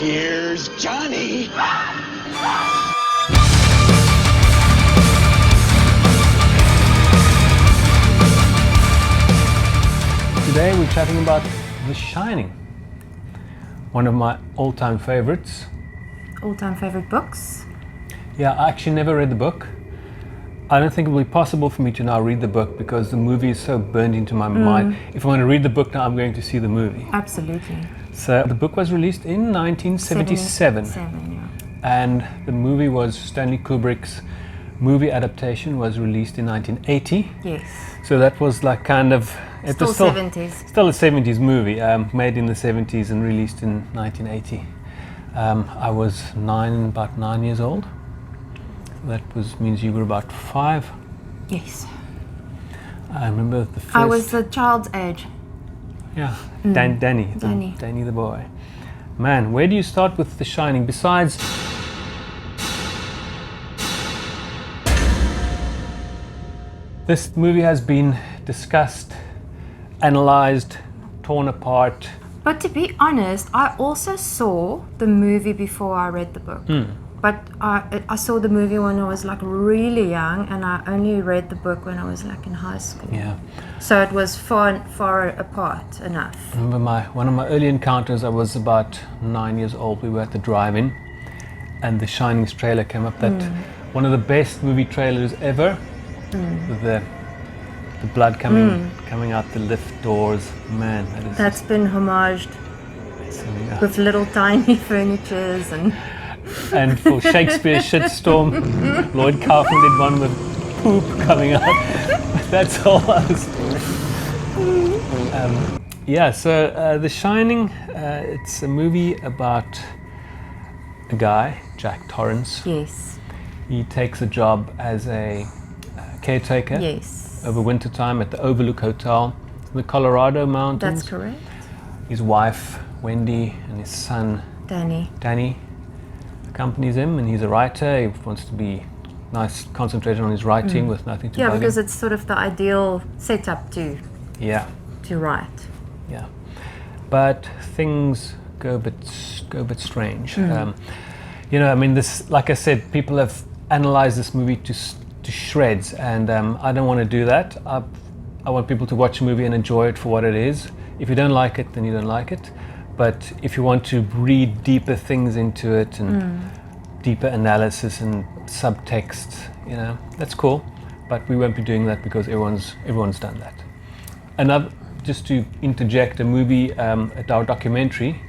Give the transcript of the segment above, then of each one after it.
Here's Johnny. Today we're chatting about The Shining, one of my all-time favorites. All-time favorite books? Yeah, I actually never read the book. I don't think it will be possible for me to now read the book because the movie is so burned into my mind. If I want to read the book now, I'm going to see the movie. Absolutely. So the book was released in 1977. Yeah. And the movie was Stanley Kubrick's movie adaptation, was released in 1980. Yes. So that was like kind of... It Still was still 70s. Still a 70s movie, made in the 70s and released in 1980. I was about 9 years old. That means you were about 5. Yes. I remember the first... I was the child's age. Yeah, Danny the boy. Man, where do you start with The Shining? Besides... This movie has been discussed, analyzed, torn apart. But to be honest, I also saw the movie before I read the book. But I saw the movie when I was like really young, and I only read the book when I was like in high school. Yeah. So it was far apart enough. I remember one of my early encounters, I was about 9 years old. We were at the drive-in, and The Shining's trailer came up. That one of the best movie trailers ever, with the blood coming out the lift doors. Man, That's been homaged with little tiny furnitures and for Shakespeare's shitstorm, Lloyd Kaufman did one with poop coming out. That's all I was so The Shining, it's a movie about a guy, Jack Torrance. Yes. He takes a job as a caretaker. Yes. Over winter time at the Overlook Hotel in the Colorado Mountains. That's correct. His wife, Wendy, and his son, Danny, accompanies him, and he's a writer. He wants to be nice, concentrated on his writing with nothing to bug him. Because it's sort of the ideal setup to write. Yeah. But things go a bit strange. This, like I said, people have analyzed this movie to shreds, and I don't want to do that. I want people to watch a movie and enjoy it for what it is. If you don't like it, then you don't like it. But if you want to read deeper things into it and deeper analysis and subtext, that's cool. But we won't be doing that because everyone's done that. Another, just to interject, a movie, our documentary,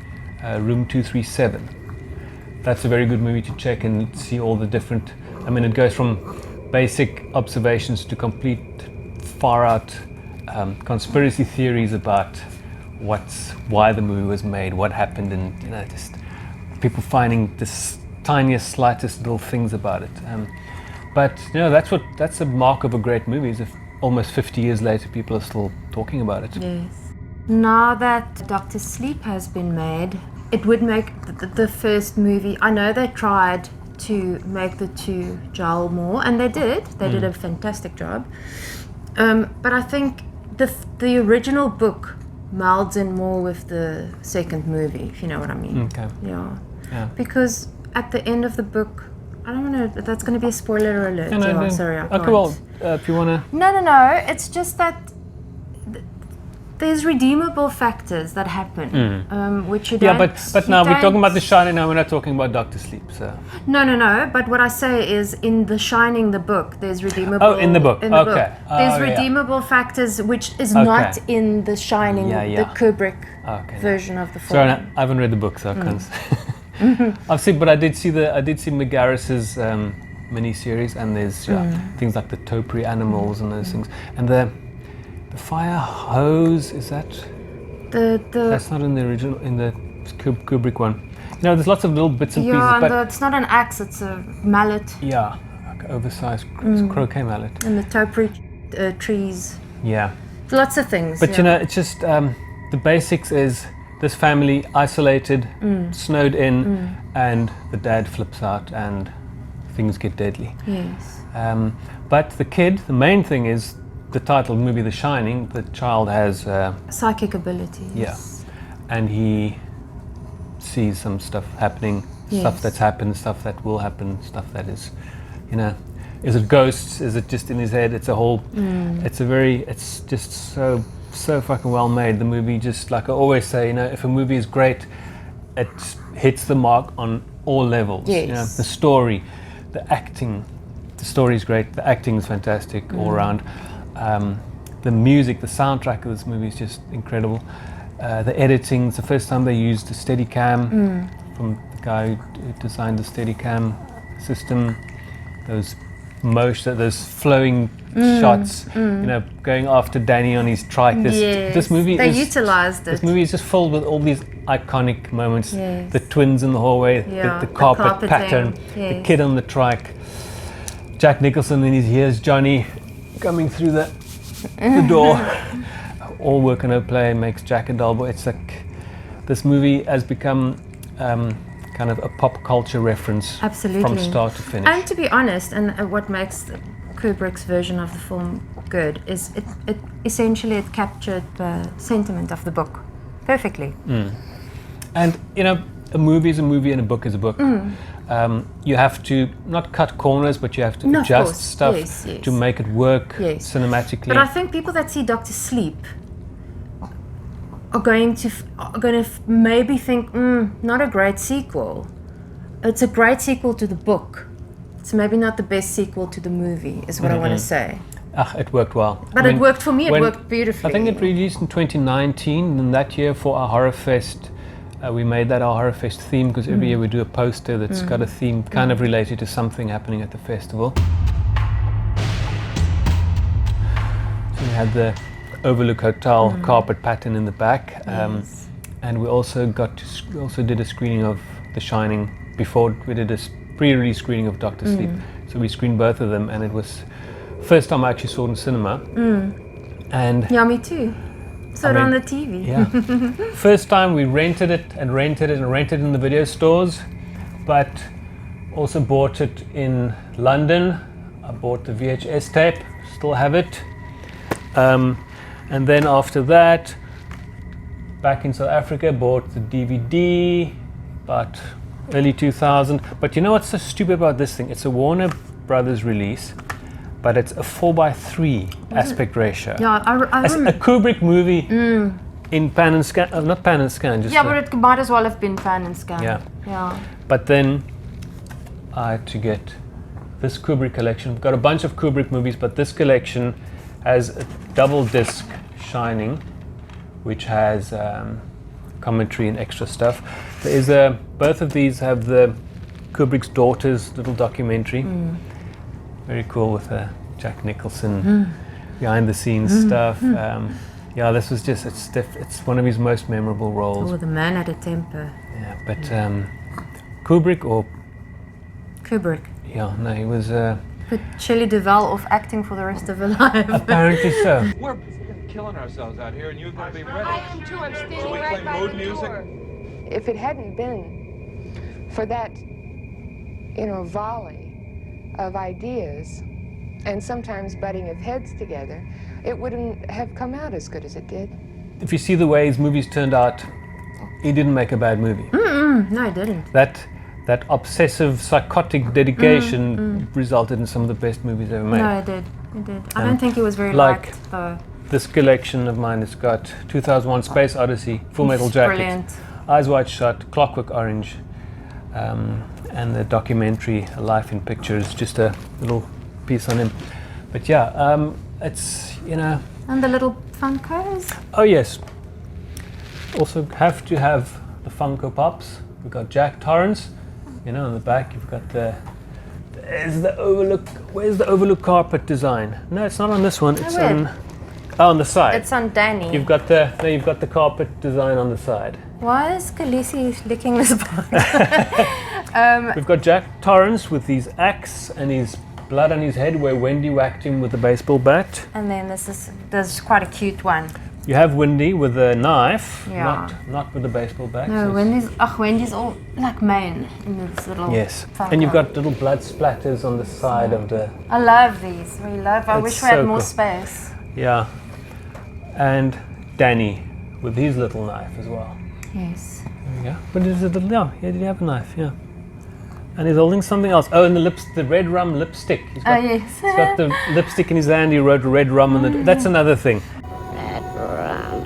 Room 237. That's a very good movie to check and see all the different. It goes from basic observations to complete far out conspiracy theories about why the movie was made, what happened, and just people finding the tiniest, slightest little things about it. But that's a mark of a great movie. Is if almost 50 years later people are still talking about it. Yes. Now that Dr. Sleep has been made, it would make the first movie. I know they tried to make the two gel more, and they did. They did a fantastic job. But I think the original book melds in more with the second movie, if you know what I mean. Okay. Yeah. Because at the end of the book, I don't know. That's going to be a spoiler alert. No. Sorry, I can't. Okay, well, if you want to. No. It's just that there's redeemable factors that happen, which you don't. Yeah, but now we're talking about The Shining. Now we're not talking about Dr. Sleep. So. No. But what I say is, in The Shining, the book, there's redeemable. Oh, in the book. Okay. There's redeemable factors which is not in The Shining, the Kubrick version of the film. Sorry, I haven't read the book, so I can't. I've seen, but I did see McGarris's miniseries, and there's things like the topiary animals and those things, and the fire hose, is that? That's not in the original, in the Kubrick one. There's lots of little bits and pieces. But it's not an axe, it's a mallet. Yeah, like an oversized croquet mallet. And the topiary trees. Yeah. Lots of things. But it's just, the basics is this family isolated, snowed in, and the dad flips out and things get deadly. Yes. But the main thing is, the title of the movie, The Shining, the child has... psychic abilities. Yeah. And he see some stuff happening, stuff that's happened, stuff that will happen, stuff that is, you know, is it ghosts? Is it just in his head? It's a whole. It's just so fucking well made. The movie, just like I always say, you know, if a movie is great, it hits the mark on all levels. Yes. You know, the story, the acting. The story is great. The acting is fantastic all around. The music, the soundtrack of this movie is just incredible. The editing. It's the first time they used the Steadicam from the guy who designed the Steadicam system. Those flowing shots, you know, going after Danny on his trike. This movie utilized it. This movie is just filled with all these iconic moments. Yes. The twins in the hallway, the carpet pattern, the kid on the trike, Jack Nicholson in his Here's Johnny coming through the door. All work and no play makes Jack a dull boy. It's like this movie has become kind of a pop culture reference from start to finish. And to be honest, and what makes Kubrick's version of the film good is it essentially captured the sentiment of the book perfectly. And you know, a movie is a movie and a book is a book. You have to not cut corners, but you have to adjust stuff to make it work cinematically. But I think people that see Dr. Sleep are going to maybe think, not a great sequel. It's a great sequel to the book. It's maybe not the best sequel to the movie, is what I want to say. It worked well. But it worked for me. It worked beautifully. I think it released in 2019, and that year for our Horrorfest, we made that our Horrorfest theme, because every year we do a poster that's got a theme kind of related to something happening at the festival. So we had the Overlook Hotel carpet pattern in the back, and we also did a screening of The Shining before we did a pre-release screening of Dr. Sleep. So we screened both of them, and it was first time I actually saw it in cinema. And yeah, me too. Saw it on the TV. Yeah. First time we rented it and rented it in the video stores, but also bought it in London. I bought the VHS tape, still have it. And then after that, back in South Africa, bought the DVD, about early 2000. But you know what's so stupid about this thing? It's a Warner Brothers release, but it's a 4:3 aspect ratio. Yeah, As a Kubrick movie in pan and scan, not pan and scan. Just but it might as well have been pan and scan. Yeah. But then I had to get this Kubrick collection. We've got a bunch of Kubrick movies, but this collection has a double disc Shining, which has commentary and extra stuff. There is both of these have the Kubrick's Daughters little documentary. Very cool with Jack Nicholson behind the scenes stuff. Yeah, this was just it's one of his most memorable roles. Oh, the man had a temper. Yeah, but Kubrick or Kubrick. Yeah, no, he was. Put Shelley Duvall off acting for the rest of her life. Apparently so. We're killing ourselves out here, and you're going to be ready. I am too. I'm standing So we right play by mood the music? door. If it hadn't been for that, volley of ideas, and sometimes butting of heads together, it wouldn't have come out as good as it did. If you see the way his movies turned out, he didn't make a bad movie. No, he didn't. That obsessive, psychotic dedication resulted in some of the best movies ever made. No, it did. It did. I don't think he was very like liked, though. This collection of mine has got 2001 Space Odyssey, Full Metal Jacket, Brilliant. Eyes Wide Shut, Clockwork Orange, and the documentary A Life in Pictures, just a little piece on him. But yeah, it's, And the little Funkos? Oh yes. Also have to have the Funko Pops. We've got Jack Torrance. In the back you've got where's the Overlook carpet design? No, it's not on this one. It's on the side. It's on Danny. You've got the carpet design on the side. Why is Khaleesi licking this box? We've got Jack Torrance with his axe and his blood on his head where Wendy whacked him with a baseball bat. And then there's quite a cute one. You have Wendy with a knife, Yeah. not with a baseball bat. No, So Wendy's all like Maine in this little. yes, Funko. and you've got little blood splatters on the side of the. I love these. I It's wish we had so more cool. space. Yeah, and Danny with his little knife as well. Yes. There we go. But is it? Yeah, did he have a knife? Yeah. And he's holding something else. Oh, and the red rum lipstick. He's got, yes. he's got the lipstick in his hand. He wrote red rum on the. That's another thing. Red rum.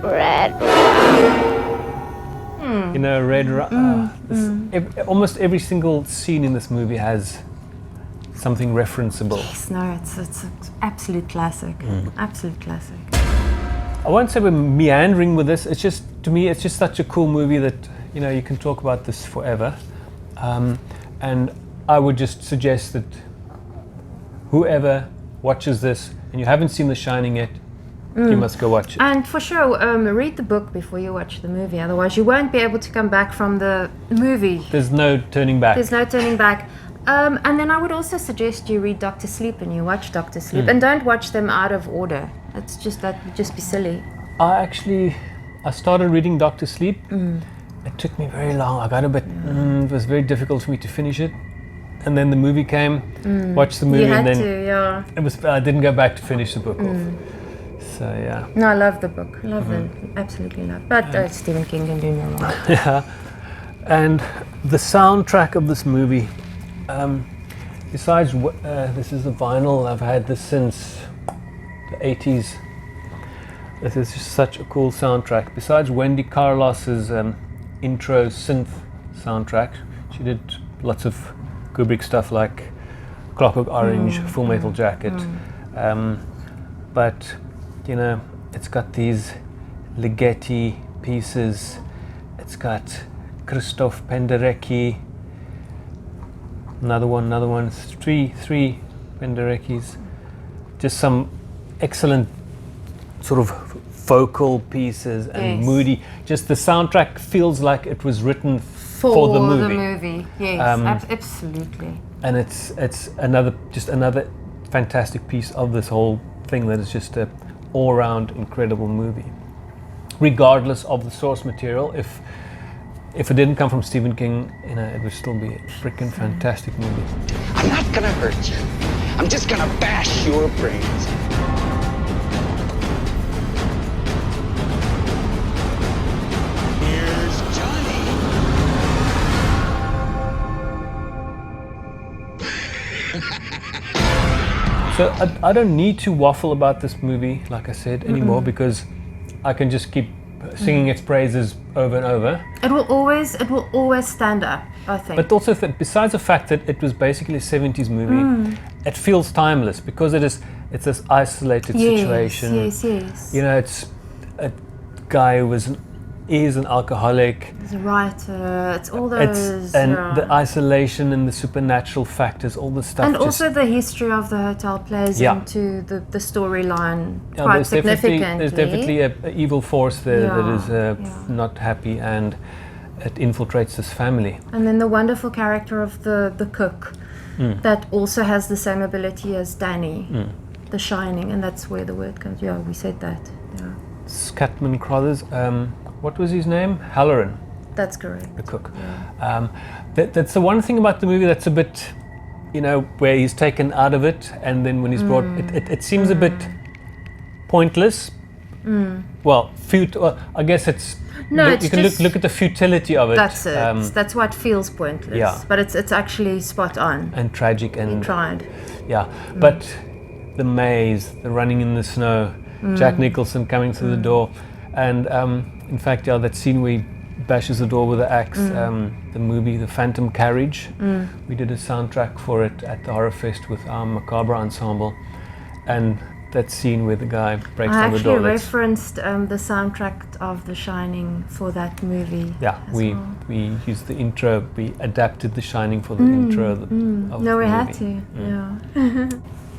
Red rum. You know, red rum. Almost every single scene in this movie has something referenceable. Yes, no, it's an absolute classic. Absolute classic. I won't say we're meandering with this. It's just, to me, it's just such a cool movie that, you know, you can talk about this forever. And I would just suggest that whoever watches this and you haven't seen The Shining yet, you must go watch it. And for sure, read the book before you watch the movie. Otherwise, you won't be able to come back from the movie. There's no turning back. There's no turning back. And then I would also suggest you read Dr. Sleep and you watch Dr. Sleep. And don't watch them out of order. It's just that would just be silly. I started reading Dr. Sleep. It took me very long. I got a bit, it was very difficult for me to finish it. And then the movie came, watched the movie, You had and then to, yeah. I didn't go back to finish the book off. So yeah. No, I love the book. Love it. Absolutely love. But Stephen King can do no wrong. Yeah. And the soundtrack of this movie, besides, this is a vinyl, I've had this since the 80s. This is just such a cool soundtrack. Besides Wendy Carlos's intro synth soundtrack, she did lots of Kubrick stuff like Clockwork Orange, Full Metal Jacket. But, you know, it's got these Ligeti pieces. It's got Christoph Penderecki. Another one. Three Pendereckis. Just some excellent sort of vocal pieces and moody. Just the soundtrack feels like it was written for the movie. Yes, absolutely. And it's another fantastic piece of this whole thing that is just a all-round incredible movie. Regardless of the source material, if it didn't come from Stephen King, you know, it would still be a freaking fantastic movie. I'm not gonna hurt you. I'm just gonna bash your brains. Here's Johnny. So I don't need to waffle about this movie, like I said, anymore, because I can just keep singing its praises over and over. It will always stand up, I think. But also, besides the fact that it was basically a 70s movie, it feels timeless because it's this isolated situation. Yes. You know, it's a guy who is an alcoholic. He's a writer. It's all those. The isolation and the supernatural factors, all the stuff. And also the history of the hotel plays into the storyline quite significantly. There's definitely an evil force there that is not happy, and it infiltrates this family. And then the wonderful character of the cook that also has the same ability as Danny, the Shining, and that's where the word comes. Yeah, we said that. Yeah. Scatman Crothers. What was his name? Halloran. That's correct. The cook. Yeah. That's the one thing about the movie that's a bit, you know, where he's taken out of it, and then when he's brought, it seems a bit pointless. Well, I guess it's. No, you can look at the futility of it. That's it. That's why it feels pointless. Yeah. But it's actually spot on. And tragic and. He tried. Yeah, but the maze, the running in the snow, Jack Nicholson coming through the door, and in fact, that scene where he bashes the door with the axe, the movie The Phantom Carriage, we did a soundtrack for it at the Horrorfest with our Macabre ensemble, and that scene where the guy breaks down the door. I actually referenced the soundtrack of The Shining for that movie. Yeah, we used the intro, we adapted The Shining for the intro of the No, we movie. had to, yeah.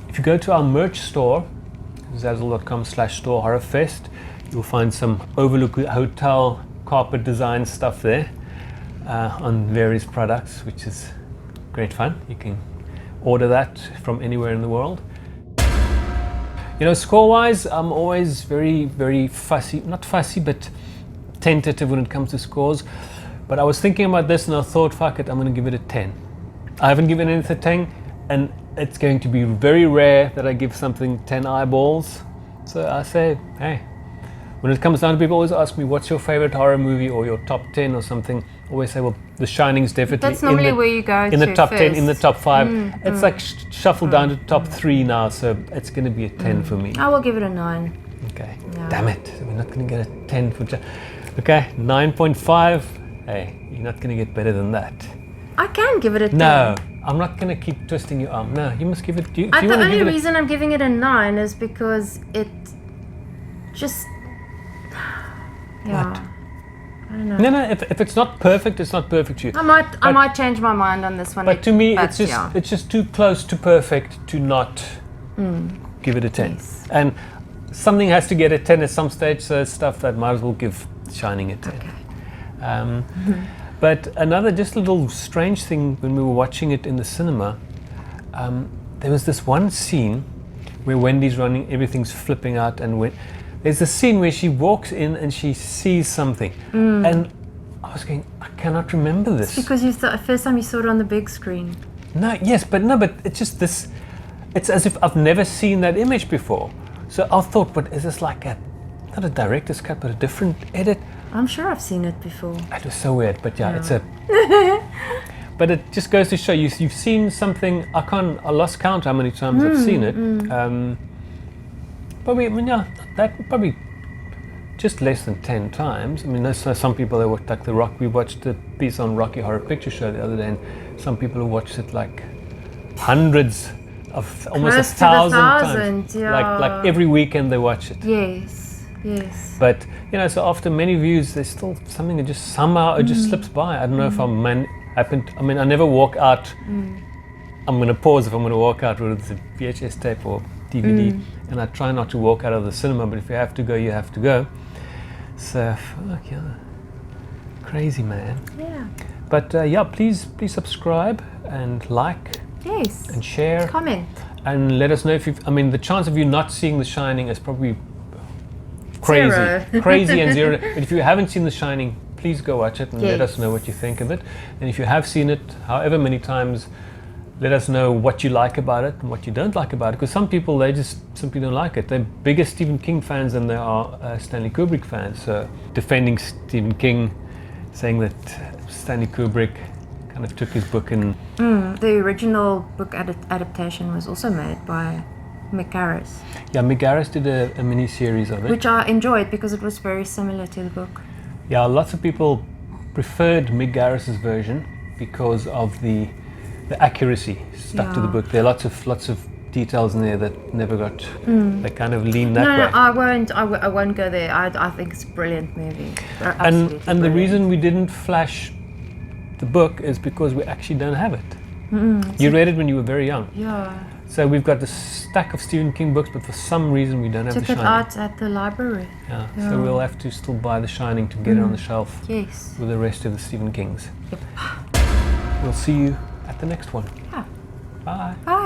If you go to our merch store, zazzle.com/store Horrorfest, you'll find some Overlook Hotel carpet design stuff there on various products, which is great fun. You can order that from anywhere in the world. You know, score-wise, I'm always very, very fussy, not fussy, but tentative when it comes to scores. But I was thinking about this and I thought, fuck it, I'm going to give it a 10. I haven't given anything a 10, and it's going to be very rare that I give something 10 eyeballs. So I say, hey, when it comes down to people always ask me, what's your favorite horror movie or your top 10 or something, I always say, well, The Shining's definitely That's normally where you go in the to top 10, in the first. top 5. It's like shuffled down to top 3 now, so it's going to be a 10 for me. I will give it a 9. Okay. Yeah. Damn it. We're not going to get a 10 for Okay, 9.5. Hey, you're not going to get better than that. I can give it a 10. No, I'm not going to keep twisting your arm. No, you must give it. Do you The want to only give it reason I'm giving it a 9 is because it just. Yeah. What? I don't know. No, if it's not perfect, it's not perfect to you. I might change my mind on this one. But to me, but it's just too close to perfect to not give it a 10. Yes. And something has to get a 10 at some stage, so it's stuff that might as well give Shining a 10. Okay. But another just little strange thing when we were watching it in the cinema, there was this one scene where Wendy's running, everything's flipping out, and there's a scene where she walks in and she sees something, and I was going, I cannot remember this. Because you thought first time you saw it on the big screen. But it's just this. It's as if I've never seen that image before. So I thought, but is this like not a director's cut, but a different edit? I'm sure I've seen it before. It was so weird, but yeah, it's a. But it just goes to show you've seen something. I lost count how many times I've seen it. Probably just less than 10 times. I mean, there's some people that watch like The Rock. We watched a piece on Rocky Horror Picture Show the other day, and some people who watched it like hundreds of, almost Close to 1,000 1,000, times. yeah. Like every weekend they watch it. Yes. But so after many views, there's still something that just somehow it just slips by. I don't know if I never walk out. I'm going to pause if I'm going to walk out with a VHS tape or DVD, and I try not to walk out of the cinema. But if you have to go, you have to go. So fuck yeah, crazy man. Yeah. But please subscribe and like Yes. and share Comment. and let us know if you've. I mean, the chance of you not seeing The Shining is probably crazy. Zero. Crazy and zero. But if you haven't seen The Shining, please go watch it and let Yes. us know what you think of it. And if you have seen it, however many times, let us know what you like about it and what you don't like about it. Because some people, they just simply don't like it. They're bigger Stephen King fans than they are Stanley Kubrick fans. So defending Stephen King, saying that Stanley Kubrick kind of took his book and... The original book adaptation was also made by Mick Garris, Yeah, Mick Garris did a mini-series of it. which I enjoyed because it was very similar to the book. Yeah, lots of people preferred Mick Garris's version because of the accuracy stuck to the Yeah. book. There are lots of details in there that never got. They kind of lean that No, way. I won't. I won't go there. I think it's a brilliant movie. And the Brilliant. reason we didn't flash the book is because we actually don't have it. You read it when you were very young. Yeah. So we've got this stack of Stephen King books, but for some reason we don't have Took The it Shining. out at the library. Yeah. Yeah. So we'll have to still buy The Shining to get it on the shelf Yes. with the rest of the Stephen Kings. Yep. We'll see you at the next one. Yeah. Bye. Bye.